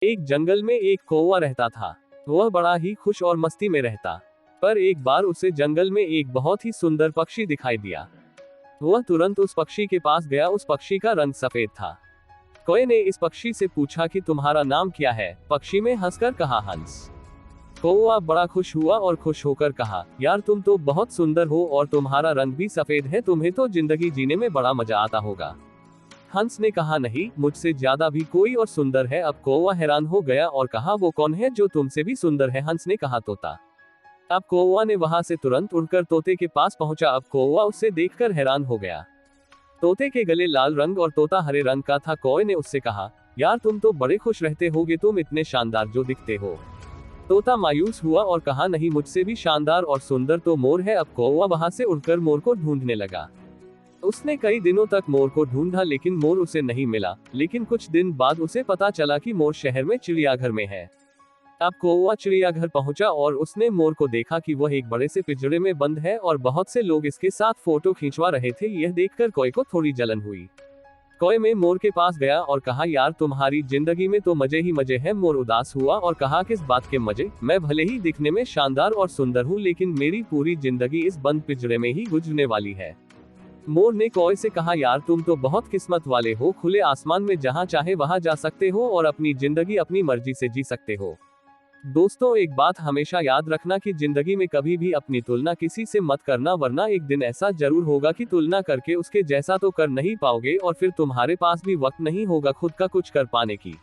एक जंगल में एक कौवा रहता था। वह बड़ा ही खुश और मस्ती में रहता। पर एक बार उसे जंगल में एक बहुत ही सुंदर पक्षी दिखाई दिया। वह तुरंत उस पक्षी के पास गया। उस पक्षी का रंग सफेद था। कौवे ने इस पक्षी से पूछा कि तुम्हारा नाम क्या है? पक्षी ने हंसकर कहा, हंस। कौवा बड़ा खुश हुआ और खुश होकर कहा, यार तुम तो बहुत सुंदर हो और तुम्हारा रंग भी सफेद है, तुम्हें तो जिंदगी जीने में बड़ा मजा आता होगा। हंस ने कहा, नहीं, मुझसे ज्यादा भी कोई और सुंदर है। अब कौवा हैरान हो गया और कहा, वो कौन है जो तुमसे भी सुंदर है? हंस ने कहा, तोता। अब कौवा ने वहां से तुरंत उड़कर तोते के पास पहुंचा। अब कौवा उसे देखकर हैरान हो गया। तोते के गले लाल रंग और तोता हरे रंग का था। कौवे ने उससे कहा, यार तुम तो बड़े खुश रहते होगे, तुम इतने शानदार जो दिखते हो। तोता मायूस हुआ और कहा, नहीं, मुझसे भी शानदार और सुंदर तो मोर है। अब कौवा वहां से उड़कर मोर को ढूंढने लगा। उसने कई दिनों तक मोर को ढूंढा लेकिन मोर उसे नहीं मिला। लेकिन कुछ दिन बाद उसे पता चला कि मोर शहर में चिड़ियाघर में है। अब कौवा चिड़ियाघर पहुंचा और उसने मोर को देखा कि वह एक बड़े से पिंजरे में बंद है और बहुत से लोग इसके साथ फोटो खिंचवा रहे थे। यह देखकर कौवे को थोड़ी जलन हुई। कौवे में मोर के पास गया और कहा, यार तुम्हारी जिंदगी में तो मजे ही मजे हैं। मोर उदास हुआ और कहा, किस बात के मजे? मैं भले ही दिखने में शानदार और सुंदर हूँ लेकिन मेरी पूरी जिंदगी इस बंद पिंजरे में ही गुजरने वाली है। मोर ने कौवे से कहा, यार तुम तो बहुत किस्मत वाले हो, खुले आसमान में जहां चाहे वहां जा सकते हो और अपनी जिंदगी अपनी मर्जी से जी सकते हो। दोस्तों, एक बात हमेशा याद रखना कि जिंदगी में कभी भी अपनी तुलना किसी से मत करना, वरना एक दिन ऐसा जरूर होगा कि तुलना करके उसके जैसा तो कर नहीं पाओगे और फिर तुम्हारे पास भी वक्त नहीं होगा खुद का कुछ कर पाने की।